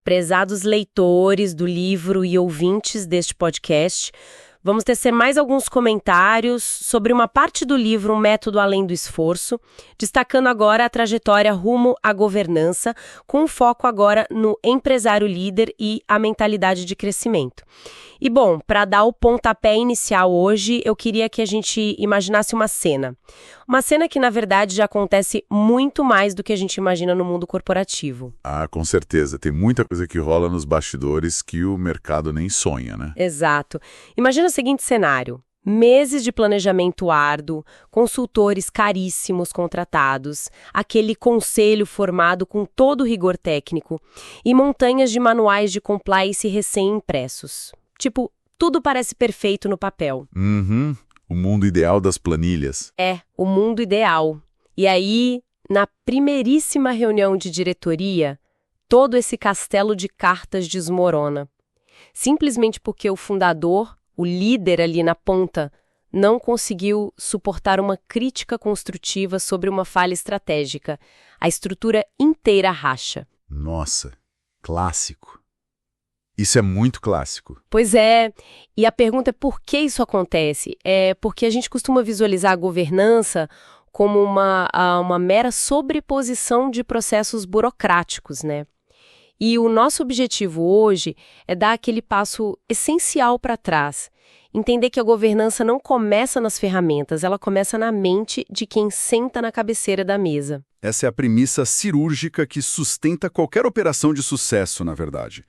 Prezados leitores do livro e ouvintes deste podcast, vamos tecer mais alguns comentários sobre uma parte do livro Um Método Além do Esforço, destacando agora a trajetória rumo à governança, com foco agora no empresário líder e a mentalidade de crescimento. E bom, para dar o pontapé inicial hoje, eu queria que a gente imaginasse uma cena. Uma cena que, na verdade, já acontece muito mais do que a gente imagina no mundo corporativo. Ah, com certeza. Tem muita coisa que rola nos bastidores que o mercado nem sonha, né? Exato. Imagina o seguinte cenário. Meses de planejamento árduo, consultores caríssimos contratados, aquele conselho formado com todo o rigor técnico e montanhas de manuais de compliance recém-impressos. Tipo, tudo parece perfeito no papel. Uhum. O mundo ideal das planilhas. É, o mundo ideal. E aí, na primeiríssima reunião de diretoria, todo esse castelo de cartas desmorona. Simplesmente porque o fundador, o líder ali na ponta, não conseguiu suportar uma crítica construtiva sobre uma falha estratégica. A estrutura inteira racha. Nossa, clássico. Isso é muito clássico. Pois é, e a pergunta é por que isso acontece? É porque a gente costuma visualizar a governança como uma mera sobreposição de processos burocráticos, né? E o nosso objetivo hoje é dar aquele passo essencial para trás. Entender que a governança não começa nas ferramentas, ela começa na mente de quem senta na cabeceira da mesa. Essa é a premissa cirúrgica que sustenta qualquer operação de sucesso, na verdade.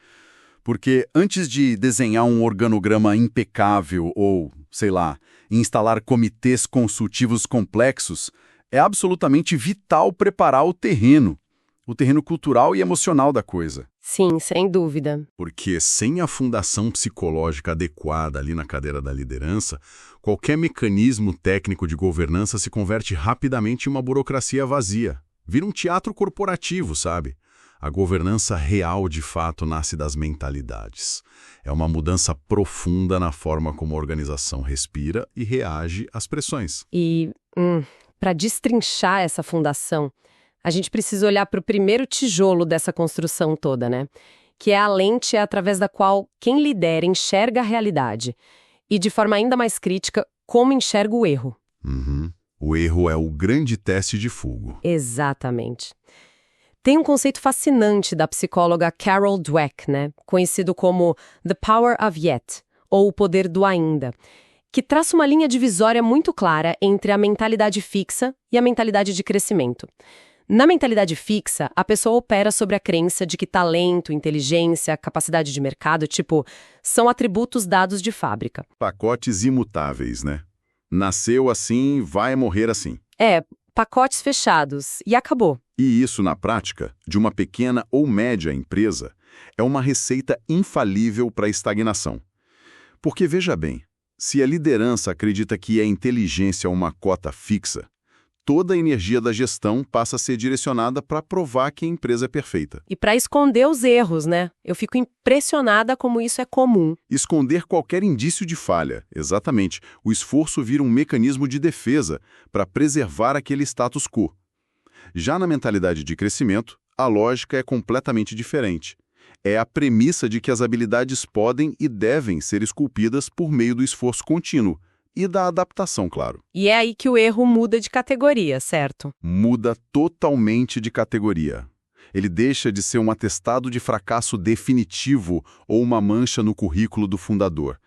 Porque antes de desenhar um organograma impecável ou, sei lá, instalar comitês consultivos complexos, é absolutamente vital preparar o terreno cultural e emocional da coisa. Sim, sem dúvida. Porque sem a fundação psicológica adequada ali na cadeira da liderança, qualquer mecanismo técnico de governança se converte rapidamente em uma burocracia vazia. Vira um teatro corporativo, sabe? A governança real, de fato, nasce das mentalidades. É uma mudança profunda na forma como a organização respira e reage às pressões. E, para destrinchar essa fundação, a gente precisa olhar para o primeiro tijolo dessa construção toda, né? Que é a lente através da qual quem lidera enxerga a realidade. E, de forma ainda mais crítica, como enxerga o erro. Uhum. O erro é o grande teste de fogo. Exatamente. Tem um conceito fascinante da psicóloga Carol Dweck, né? Conhecido como The Power of Yet, ou o poder do ainda, que traça uma linha divisória muito clara entre a mentalidade fixa e a mentalidade de crescimento. Na mentalidade fixa, a pessoa opera sobre a crença de que talento, inteligência, capacidade de mercado, são atributos dados de fábrica. Pacotes imutáveis, né? Nasceu assim, vai morrer assim. Pacotes fechados. E acabou. E isso, na prática, de uma pequena ou média empresa, é uma receita infalível para a estagnação. Porque, veja bem, se a liderança acredita que a inteligência é uma cota fixa, toda a energia da gestão passa a ser direcionada para provar que a empresa é perfeita. E para esconder os erros, né? Eu fico impressionada como isso é comum. Esconder qualquer indício de falha, exatamente. O esforço vira um mecanismo de defesa para preservar aquele status quo. Já na mentalidade de crescimento, a lógica é completamente diferente. É a premissa de que as habilidades podem e devem ser esculpidas por meio do esforço contínuo. E da adaptação, claro. E é aí que o erro muda de categoria, certo? Muda totalmente de categoria. Ele deixa de ser um atestado de fracasso definitivo ou uma mancha no currículo do fundador.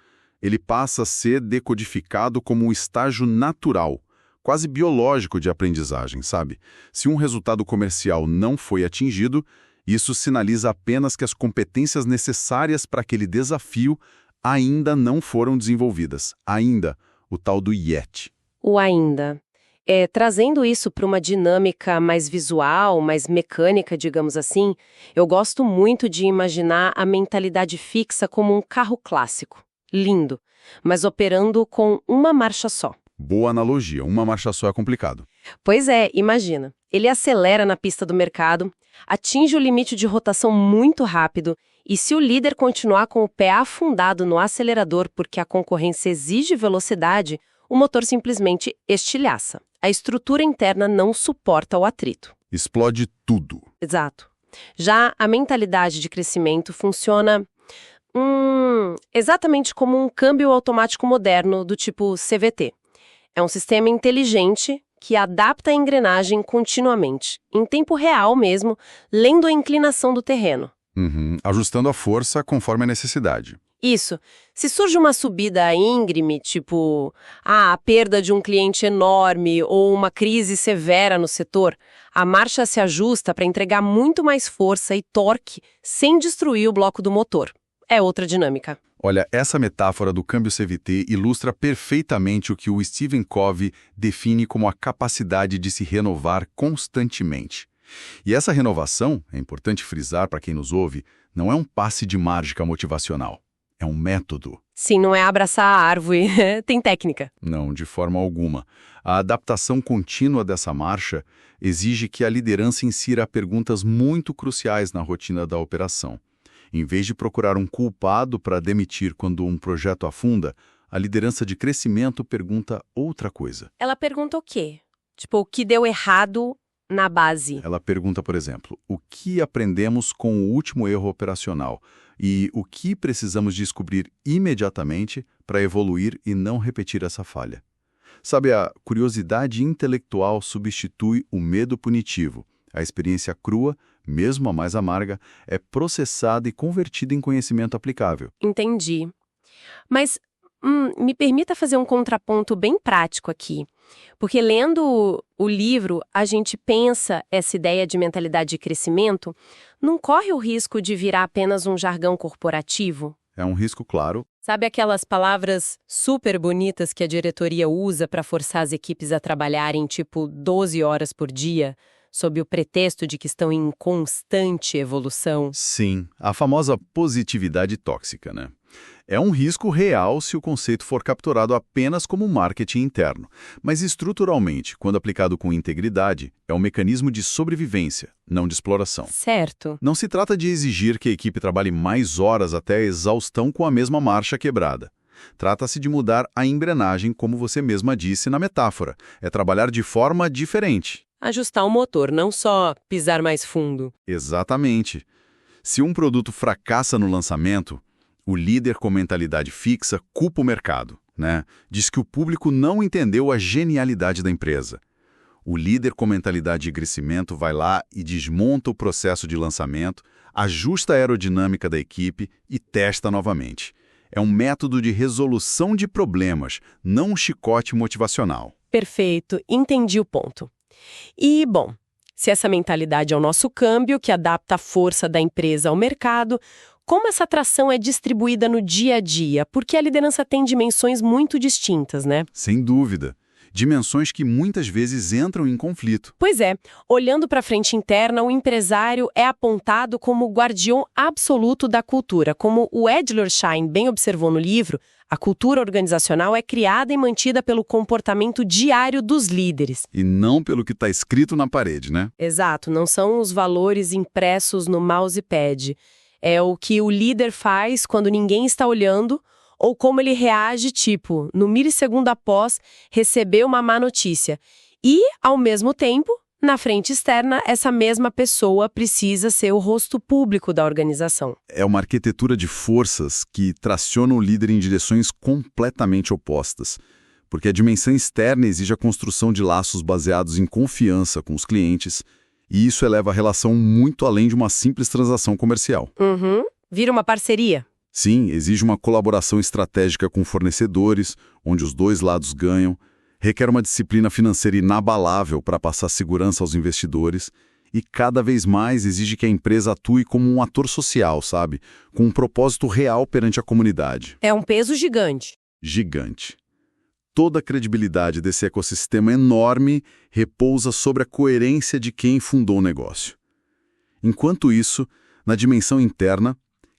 Ele passa a ser decodificado como um estágio natural, quase biológico de aprendizagem, sabe? Se um resultado comercial não foi atingido, isso sinaliza apenas que as competências necessárias para aquele desafio ainda não foram desenvolvidas. O tal do yet. O ainda. Trazendo isso para uma dinâmica mais visual, mais mecânica, digamos assim, eu gosto muito de imaginar a mentalidade fixa como um carro clássico. Lindo, mas operando com uma marcha só. Boa analogia, uma marcha só é complicado. Pois é, imagina. Ele acelera na pista do mercado, atinge o limite de rotação muito rápido e se o líder continuar com o pé afundado no acelerador porque a concorrência exige velocidade, o motor simplesmente estilhaça. A estrutura interna não suporta o atrito. Explode tudo. Exato. Já a mentalidade de crescimento funciona exatamente como um câmbio automático moderno do tipo CVT. É um sistema inteligente que adapta a engrenagem continuamente, em tempo real mesmo, lendo a inclinação do terreno. Ajustando a força conforme a necessidade. Isso. Se surge uma subida íngreme, tipo a perda de um cliente enorme ou uma crise severa no setor, a marcha se ajusta para entregar muito mais força e torque sem destruir o bloco do motor. É outra dinâmica. Olha, essa metáfora do câmbio CVT ilustra perfeitamente o que o Stephen Covey define como a capacidade de se renovar constantemente. E essa renovação, é importante frisar para quem nos ouve, não é um passe de mágica motivacional. É um método. Sim, não é abraçar a árvore, tem técnica. Não, de forma alguma. A adaptação contínua dessa marcha exige que a liderança insira perguntas muito cruciais na rotina da operação. Em vez de procurar um culpado para demitir quando um projeto afunda, a liderança de crescimento pergunta outra coisa. Ela pergunta o quê? Tipo, o que deu errado na base? Ela pergunta, por exemplo, o que aprendemos com o último erro operacional e o que precisamos descobrir imediatamente para evoluir e não repetir essa falha. Sabe, a curiosidade intelectual substitui o medo punitivo. A experiência crua, mesmo a mais amarga, é processada e convertida em conhecimento aplicável. Entendi. Mas me permita fazer um contraponto bem prático aqui. Porque lendo o livro, a gente pensa essa ideia de mentalidade de crescimento, não corre o risco de virar apenas um jargão corporativo? É um risco claro. Sabe aquelas palavras super bonitas que a diretoria usa para forçar as equipes a trabalharem tipo 12 horas por dia, sob o pretexto de que estão em constante evolução? Sim, a famosa positividade tóxica, né? É um risco real se o conceito for capturado apenas como marketing interno, mas estruturalmente, quando aplicado com integridade, é um mecanismo de sobrevivência, não de exploração. Certo. Não se trata de exigir que a equipe trabalhe mais horas até a exaustão com a mesma marcha quebrada. Trata-se de mudar a engrenagem, como você mesma disse na metáfora. É trabalhar de forma diferente. Ajustar o motor, não só pisar mais fundo. Exatamente. Se um produto fracassa no lançamento, o líder com mentalidade fixa culpa o mercado, né? Diz que o público não entendeu a genialidade da empresa. O líder com mentalidade de crescimento vai lá e desmonta o processo de lançamento, ajusta a aerodinâmica da equipe e testa novamente. É um método de resolução de problemas, não um chicote motivacional. Perfeito, entendi o ponto. E, bom, se essa mentalidade é o nosso câmbio, que adapta a força da empresa ao mercado, como essa atração é distribuída no dia a dia? Porque a liderança tem dimensões muito distintas, né? Sem dúvida. Dimensões que muitas vezes entram em conflito. Pois é, olhando para a frente interna, o empresário é apontado como o guardião absoluto da cultura. Como o Adler Schein bem observou no livro, a cultura organizacional é criada e mantida pelo comportamento diário dos líderes. E não pelo que está escrito na parede, né? Exato, não são os valores impressos no mousepad. É o que o líder faz quando ninguém está olhando ou como ele reage, tipo, no milissegundo após receber uma má notícia. E, ao mesmo tempo, na frente externa, essa mesma pessoa precisa ser o rosto público da organização. É uma arquitetura de forças que traciona o líder em direções completamente opostas, porque a dimensão externa exige a construção de laços baseados em confiança com os clientes, e isso eleva a relação muito além de uma simples transação comercial. Vira uma parceria. Sim, exige uma colaboração estratégica com fornecedores, onde os dois lados ganham, requer uma disciplina financeira inabalável para passar segurança aos investidores e cada vez mais exige que a empresa atue como um ator social, sabe? Com um propósito real perante a comunidade. É um peso gigante. Gigante. Toda a credibilidade desse ecossistema enorme repousa sobre a coerência de quem fundou o negócio. Enquanto isso, na dimensão interna,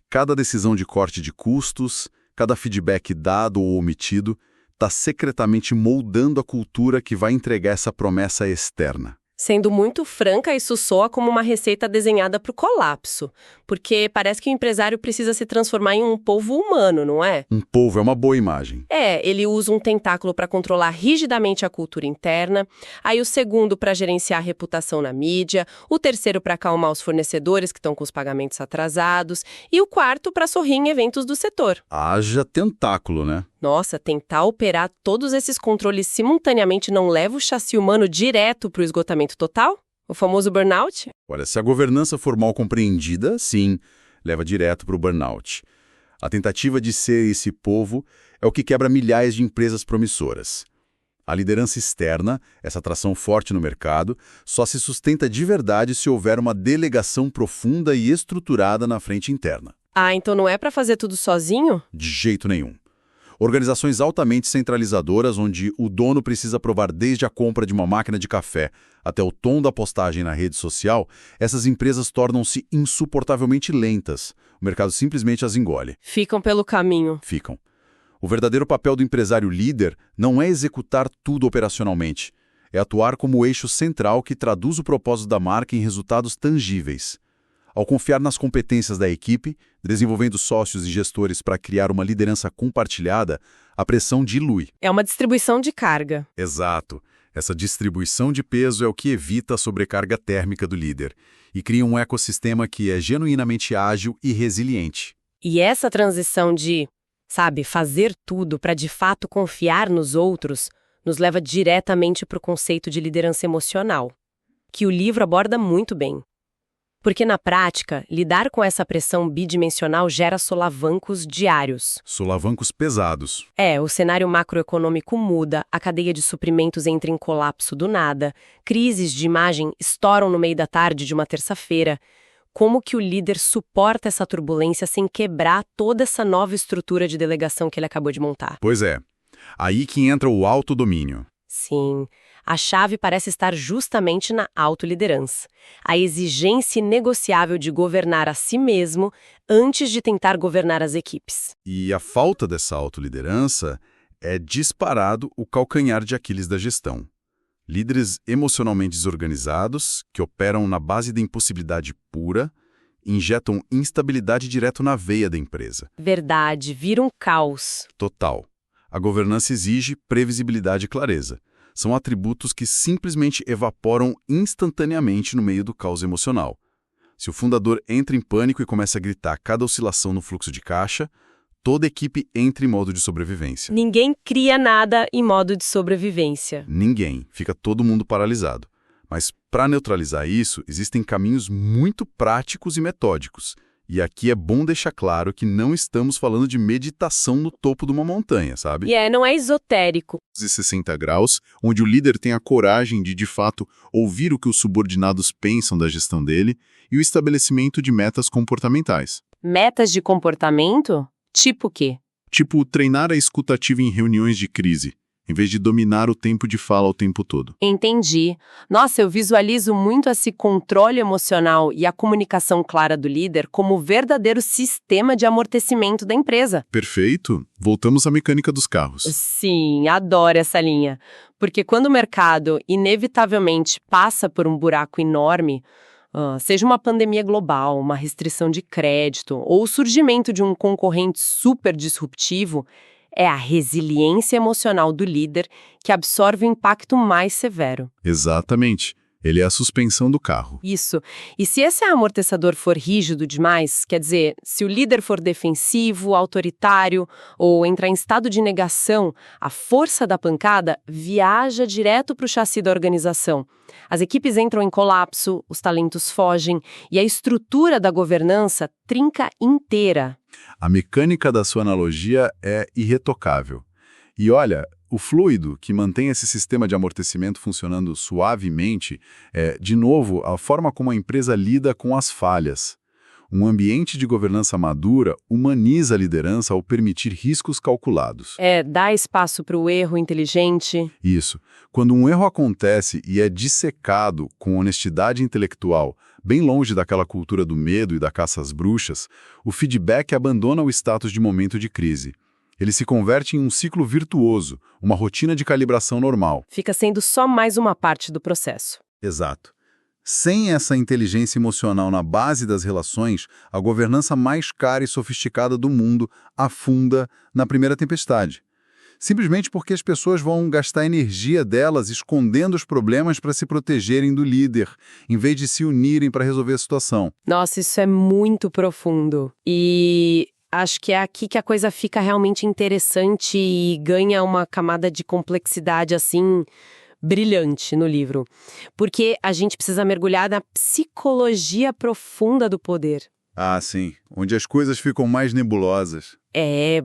cada decisão de corte de custos, cada feedback dado ou omitido, está secretamente moldando a cultura que vai entregar essa promessa externa. Sendo muito franca, isso soa como uma receita desenhada para o colapso, porque parece que o empresário precisa se transformar em um polvo humano, não é? Um polvo é uma boa imagem. Ele usa um tentáculo para controlar rigidamente a cultura interna, aí o segundo para gerenciar a reputação na mídia, o terceiro para acalmar os fornecedores que estão com os pagamentos atrasados e o quarto para sorrir em eventos do setor. Haja tentáculo, né? Nossa, tentar operar todos esses controles simultaneamente não leva o chassi humano direto para o esgotamento total? O famoso burnout? Olha, se a governança for mal compreendida, sim, leva direto para o burnout. A tentativa de ser esse povo é o que quebra milhares de empresas promissoras. A liderança externa, essa atração forte no mercado, só se sustenta de verdade se houver uma delegação profunda e estruturada na frente interna. Ah, então não é para fazer tudo sozinho? De jeito nenhum. Organizações altamente centralizadoras onde o dono precisa provar desde a compra de uma máquina de café até o tom da postagem na rede social, essas empresas tornam-se insuportavelmente lentas. O mercado simplesmente as engole. Ficam pelo caminho. Ficam. O verdadeiro papel do empresário líder não é executar tudo operacionalmente. É atuar como o eixo central que traduz o propósito da marca em resultados tangíveis. Ao confiar nas competências da equipe, desenvolvendo sócios e gestores para criar uma liderança compartilhada, a pressão dilui. É uma distribuição de carga. Exato. Essa distribuição de peso é o que evita a sobrecarga térmica do líder e cria um ecossistema que é genuinamente ágil e resiliente. E essa transição de, fazer tudo para de fato confiar nos outros, nos leva diretamente para o conceito de liderança emocional, que o livro aborda muito bem. Porque, na prática, lidar com essa pressão bidimensional gera solavancos diários. Solavancos pesados. O cenário macroeconômico muda, a cadeia de suprimentos entra em colapso do nada, crises de imagem estouram no meio da tarde de uma terça-feira. Como que o líder suporta essa turbulência sem quebrar toda essa nova estrutura de delegação que ele acabou de montar? Pois é. Aí que entra o autodomínio. Sim, a chave parece estar justamente na autoliderança, a exigência inegociável de governar a si mesmo antes de tentar governar as equipes. E a falta dessa autoliderança é disparado o calcanhar de Aquiles da gestão. Líderes emocionalmente desorganizados, que operam na base da impossibilidade pura, injetam instabilidade direto na veia da empresa. Verdade, vira um caos. Total. A governança exige previsibilidade e clareza. São atributos que simplesmente evaporam instantaneamente no meio do caos emocional. Se o fundador entra em pânico e começa a gritar cada oscilação no fluxo de caixa, toda a equipe entra em modo de sobrevivência. Ninguém cria nada em modo de sobrevivência. Ninguém. Fica todo mundo paralisado. Mas, para neutralizar isso, existem caminhos muito práticos e metódicos. E aqui é bom deixar claro que não estamos falando de meditação no topo de uma montanha, sabe? Não é esotérico. 60 graus, onde o líder tem a coragem de fato, ouvir o que os subordinados pensam da gestão dele e o estabelecimento de metas comportamentais. Metas de comportamento? Tipo o quê? Tipo, treinar a escutativa em reuniões de crise, em vez de dominar o tempo de fala o tempo todo. Entendi. Nossa, eu visualizo muito esse controle emocional e a comunicação clara do líder como o verdadeiro sistema de amortecimento da empresa. Perfeito. Voltamos à mecânica dos carros. Sim, adoro essa linha. Porque quando o mercado, inevitavelmente, passa por um buraco enorme, seja uma pandemia global, uma restrição de crédito ou o surgimento de um concorrente super disruptivo, é a resiliência emocional do líder que absorve o impacto mais severo. Exatamente. Ele é a suspensão do carro. Isso. E se esse amortecedor for rígido demais, quer dizer, se o líder for defensivo, autoritário ou entrar em estado de negação, a força da pancada viaja direto para o chassi da organização. As equipes entram em colapso, os talentos fogem e a estrutura da governança trinca inteira. A mecânica da sua analogia é irretocável. E olha, o fluido que mantém esse sistema de amortecimento funcionando suavemente é, de novo, a forma como a empresa lida com as falhas. Um ambiente de governança madura humaniza a liderança ao permitir riscos calculados. Dá espaço para o erro inteligente. Isso. Quando um erro acontece e é dissecado com honestidade intelectual, bem longe daquela cultura do medo e da caça às bruxas, o feedback abandona o status de momento de crise. Ele se converte em um ciclo virtuoso, uma rotina de calibração normal. Fica sendo só mais uma parte do processo. Exato. Sem essa inteligência emocional na base das relações, a governança mais cara e sofisticada do mundo afunda na primeira tempestade. Simplesmente porque as pessoas vão gastar a energia delas escondendo os problemas para se protegerem do líder, em vez de se unirem para resolver a situação. Nossa, isso é muito profundo. E acho que é aqui que a coisa fica realmente interessante e ganha uma camada de complexidade, assim, brilhante no livro. Porque a gente precisa mergulhar na psicologia profunda do poder. Ah, sim. Onde as coisas ficam mais nebulosas.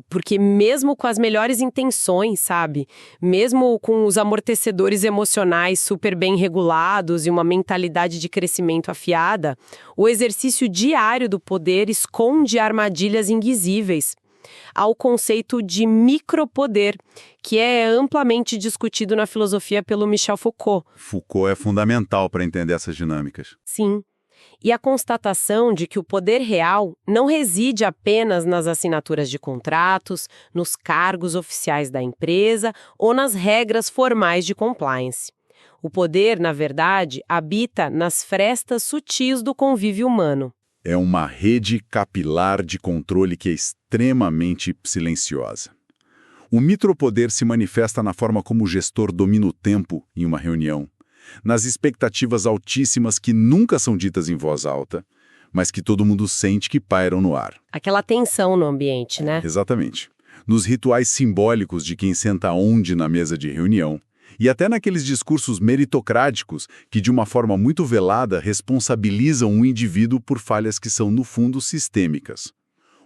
Porque mesmo com as melhores intenções, sabe? Mesmo com os amortecedores emocionais super bem regulados e uma mentalidade de crescimento afiada, o exercício diário do poder esconde armadilhas invisíveis. Há o conceito de micropoder, que é amplamente discutido na filosofia pelo Michel Foucault. Foucault é fundamental para entender essas dinâmicas. Sim. E a constatação de que o poder real não reside apenas nas assinaturas de contratos, nos cargos oficiais da empresa ou nas regras formais de compliance. O poder, na verdade, habita nas frestas sutis do convívio humano. É uma rede capilar de controle que é extremamente silenciosa. O micropoder se manifesta na forma como o gestor domina o tempo em uma reunião, nas expectativas altíssimas que nunca são ditas em voz alta, mas que todo mundo sente que pairam no ar. Aquela tensão no ambiente, né? Exatamente. Nos rituais simbólicos de quem senta onde na mesa de reunião, e até naqueles discursos meritocráticos que, de uma forma muito velada, responsabilizam um indivíduo por falhas que são, no fundo, sistêmicas.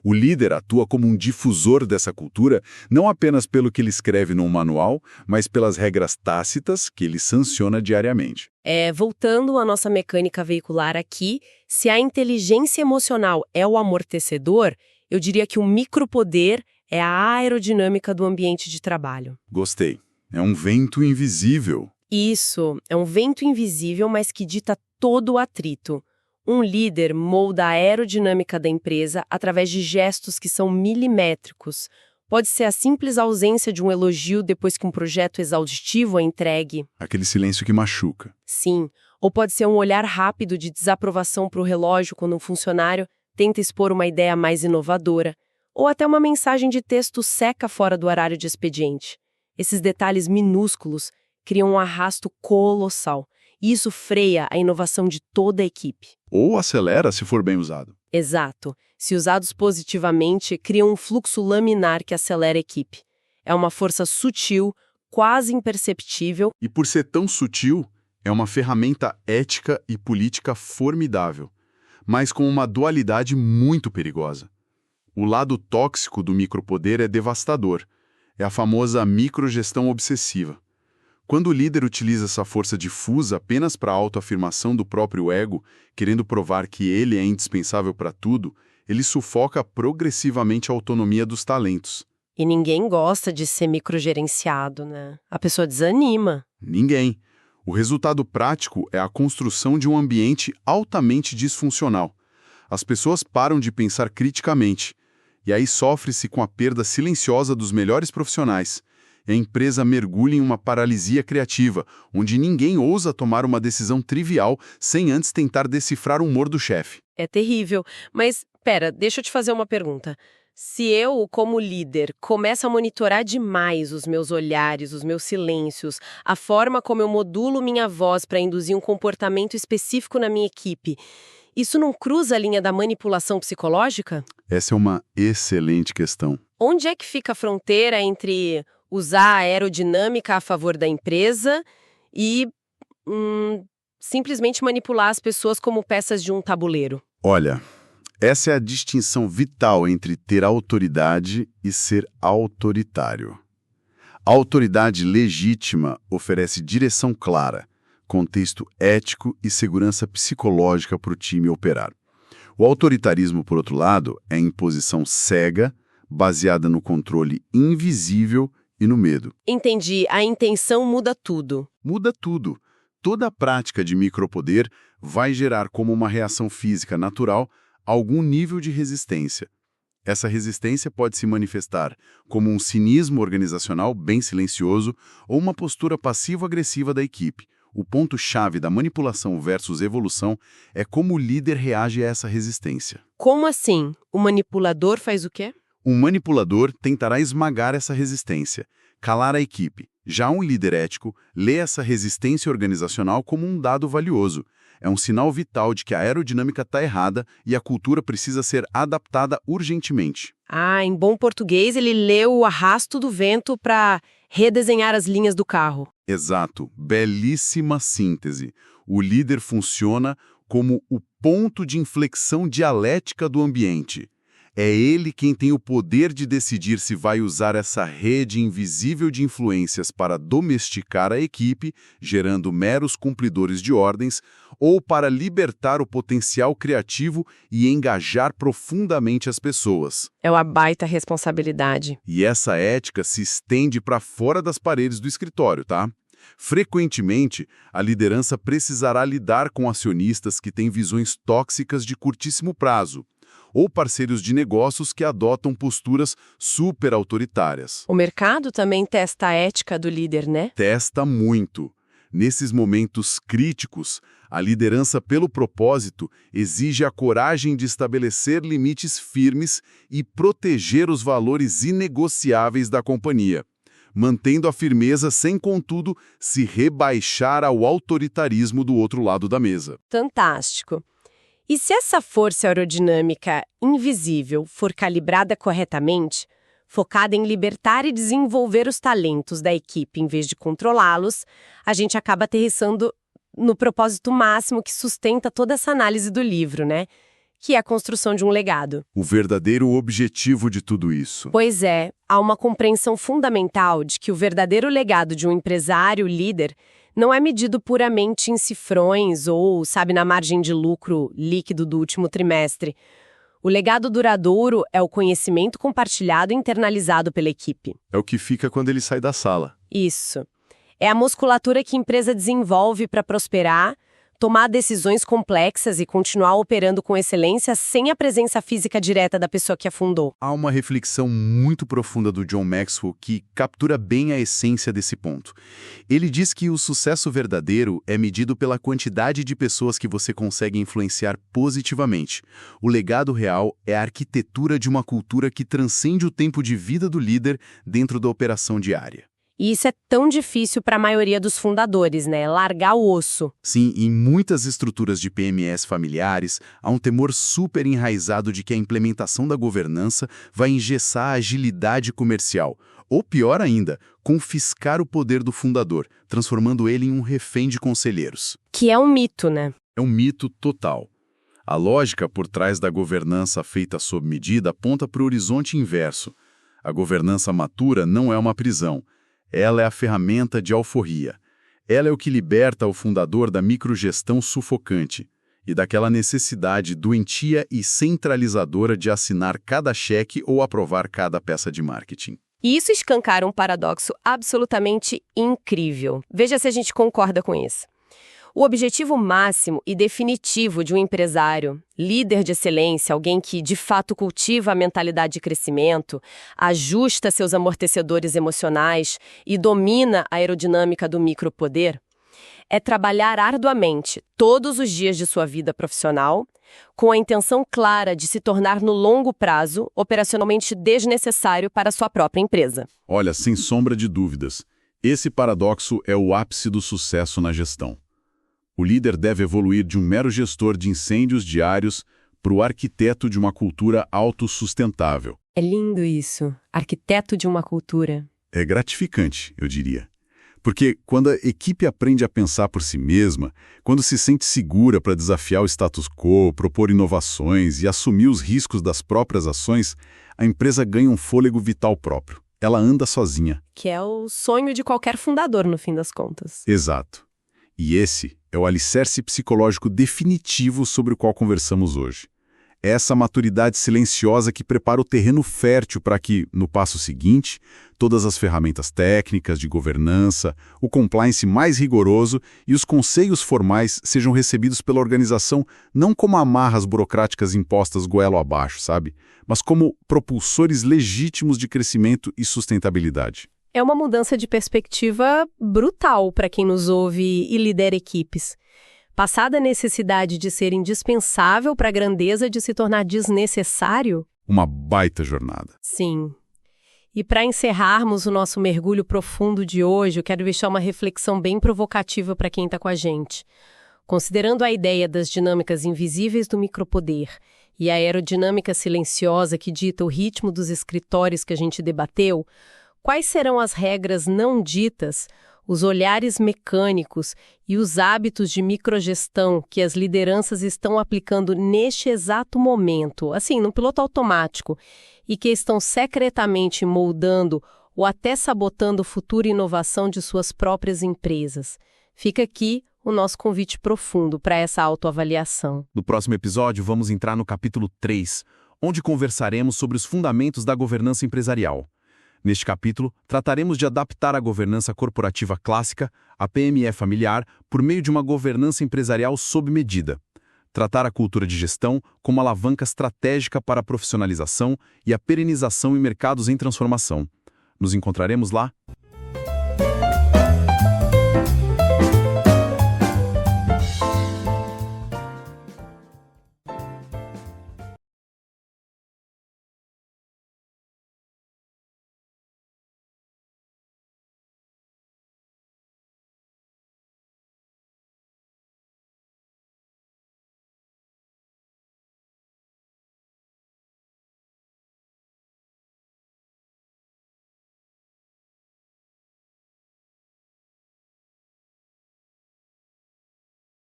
O líder atua como um difusor dessa cultura, não apenas pelo que ele escreve num manual, mas pelas regras tácitas que ele sanciona diariamente. Voltando à nossa mecânica veicular aqui, se a inteligência emocional é o amortecedor, eu diria que o micropoder é a aerodinâmica do ambiente de trabalho. Gostei. É um vento invisível. Isso, é um vento invisível, mas que dita todo o atrito. Um líder molda a aerodinâmica da empresa através de gestos que são milimétricos. Pode ser a simples ausência de um elogio depois que um projeto exaustivo é entregue. Aquele silêncio que machuca. Sim, ou pode ser um olhar rápido de desaprovação para o relógio quando um funcionário tenta expor uma ideia mais inovadora, ou até uma mensagem de texto seca fora do horário de expediente. Esses detalhes minúsculos criam um arrasto colossal. E isso freia a inovação de toda a equipe. Ou acelera se for bem usado. Exato. Se usados positivamente, criam um fluxo laminar que acelera a equipe. É uma força sutil, quase imperceptível. E por ser tão sutil, é uma ferramenta ética e política formidável, mas com uma dualidade muito perigosa. O lado tóxico do micropoder é devastador. É a famosa microgestão obsessiva. Quando o líder utiliza essa força difusa apenas para a autoafirmação do próprio ego, querendo provar que ele é indispensável para tudo, ele sufoca progressivamente a autonomia dos talentos. E ninguém gosta de ser microgerenciado, né? A pessoa desanima. Ninguém. O resultado prático é a construção de um ambiente altamente disfuncional. As pessoas param de pensar criticamente, e aí sofre-se com a perda silenciosa dos melhores profissionais. A empresa mergulha em uma paralisia criativa, onde ninguém ousa tomar uma decisão trivial sem antes tentar decifrar o humor do chefe. É terrível. Mas, pera, deixa eu te fazer uma pergunta. Se eu, como líder, começo a monitorar demais os meus olhares, os meus silêncios, a forma como eu modulo minha voz para induzir um comportamento específico na minha equipe, isso não cruza a linha da manipulação psicológica? Essa é uma excelente questão. Onde é que fica a fronteira entre usar a aerodinâmica a favor da empresa e simplesmente manipular as pessoas como peças de um tabuleiro? Olha, essa é a distinção vital entre ter autoridade e ser autoritário. A autoridade legítima oferece direção clara, contexto ético e segurança psicológica para o time operar. O autoritarismo, por outro lado, é imposição cega, baseada no controle invisível e no medo. Entendi. A intenção muda tudo. Muda tudo. Toda a prática de micropoder vai gerar como uma reação física natural algum nível de resistência. Essa resistência pode se manifestar como um cinismo organizacional bem silencioso ou uma postura passivo-agressiva da equipe, O ponto-chave da manipulação versus evolução é como o líder reage a essa resistência. Como assim? O manipulador faz o quê? Um manipulador tentará esmagar essa resistência, calar a equipe. Já um líder ético lê essa resistência organizacional como um dado valioso. É um sinal vital de que a aerodinâmica está errada e a cultura precisa ser adaptada urgentemente. Ah, em bom português, ele leu o arrasto do vento para redesenhar as linhas do carro. Exato, belíssima síntese. O líder funciona como o ponto de inflexão dialética do ambiente. É ele quem tem o poder de decidir se vai usar essa rede invisível de influências para domesticar a equipe, gerando meros cumpridores de ordens, ou para libertar o potencial criativo e engajar profundamente as pessoas. É uma baita responsabilidade. E essa ética se estende para fora das paredes do escritório, tá? Frequentemente, a liderança precisará lidar com acionistas que têm visões tóxicas de curtíssimo prazo, ou parceiros de negócios que adotam posturas super autoritárias. O mercado também testa a ética do líder, né? Testa muito. Nesses momentos críticos, a liderança pelo propósito exige a coragem de estabelecer limites firmes e proteger os valores inegociáveis da companhia, mantendo a firmeza sem, contudo, se rebaixar ao autoritarismo do outro lado da mesa. Fantástico. E se essa força aerodinâmica invisível for calibrada corretamente, focada em libertar e desenvolver os talentos da equipe em vez de controlá-los, a gente acaba aterrissando no propósito máximo que sustenta toda essa análise do livro, né? Que é a construção de um legado. O verdadeiro objetivo de tudo isso. Pois é, há uma compreensão fundamental de que o verdadeiro legado de um empresário líder não é medido puramente em cifrões ou, sabe, na margem de lucro líquido do último trimestre. O legado duradouro é o conhecimento compartilhado e internalizado pela equipe. É o que fica quando ele sai da sala. Isso. É a musculatura que a empresa desenvolve para prosperar, tomar decisões complexas e continuar operando com excelência sem a presença física direta da pessoa que a fundou. Há uma reflexão muito profunda do John Maxwell que captura bem a essência desse ponto. Ele diz que o sucesso verdadeiro é medido pela quantidade de pessoas que você consegue influenciar positivamente. O legado real é a arquitetura de uma cultura que transcende o tempo de vida do líder dentro da operação diária. E isso é tão difícil para a maioria dos fundadores, né? Largar o osso. Sim, em muitas estruturas de PMS familiares, há um temor super enraizado de que a implementação da governança vai engessar a agilidade comercial. Ou pior ainda, confiscar o poder do fundador, transformando ele em um refém de conselheiros. Que é um mito, né? É um mito total. A lógica por trás da governança feita sob medida aponta para o horizonte inverso. A governança matura não é uma prisão. Ela é a ferramenta de alforria. Ela é o que liberta o fundador da microgestão sufocante e daquela necessidade doentia e centralizadora de assinar cada cheque ou aprovar cada peça de marketing. E isso escancara um paradoxo absolutamente incrível. Veja se a gente concorda com isso. O objetivo máximo e definitivo de um empresário, líder de excelência, alguém que de fato cultiva a mentalidade de crescimento, ajusta seus amortecedores emocionais e domina a aerodinâmica do micropoder, é trabalhar arduamente todos os dias de sua vida profissional, com a intenção clara de se tornar no longo prazo operacionalmente desnecessário para sua própria empresa. Olha, sem sombra de dúvidas, esse paradoxo é o ápice do sucesso na gestão. O líder deve evoluir de um mero gestor de incêndios diários para o arquiteto de uma cultura autossustentável. É lindo isso. Arquiteto de uma cultura. É gratificante, eu diria. Porque quando a equipe aprende a pensar por si mesma, quando se sente segura para desafiar o status quo, propor inovações e assumir os riscos das próprias ações, a empresa ganha um fôlego vital próprio. Ela anda sozinha. Que é o sonho de qualquer fundador, no fim das contas. Exato. E esse é o alicerce psicológico definitivo sobre o qual conversamos hoje. É essa maturidade silenciosa que prepara o terreno fértil para que, no passo seguinte, todas as ferramentas técnicas de governança, o compliance mais rigoroso e os conselhos formais sejam recebidos pela organização não como amarras burocráticas impostas goela abaixo, sabe? Mas como propulsores legítimos de crescimento e sustentabilidade. É uma mudança de perspectiva brutal para quem nos ouve e lidera equipes. Passar da necessidade de ser indispensável para a grandeza de se tornar desnecessário? Uma baita jornada. Sim. E para encerrarmos o nosso mergulho profundo de hoje, eu quero deixar uma reflexão bem provocativa para quem está com a gente. Considerando a ideia das dinâmicas invisíveis do micropoder e a aerodinâmica silenciosa que dita o ritmo dos escritórios que a gente debateu, quais serão as regras não ditas, os olhares mecânicos e os hábitos de microgestão que as lideranças estão aplicando neste exato momento, assim, no piloto automático, e que estão secretamente moldando ou até sabotando futura inovação de suas próprias empresas? Fica aqui o nosso convite profundo para essa autoavaliação. No próximo episódio, vamos entrar no capítulo 3, onde conversaremos sobre os fundamentos da governança empresarial. Neste capítulo, trataremos de adaptar a governança corporativa clássica, a PME familiar, por meio de uma governança empresarial sob medida. Tratar a cultura de gestão como alavanca estratégica para a profissionalização e a perenização em mercados em transformação. Nos encontraremos lá?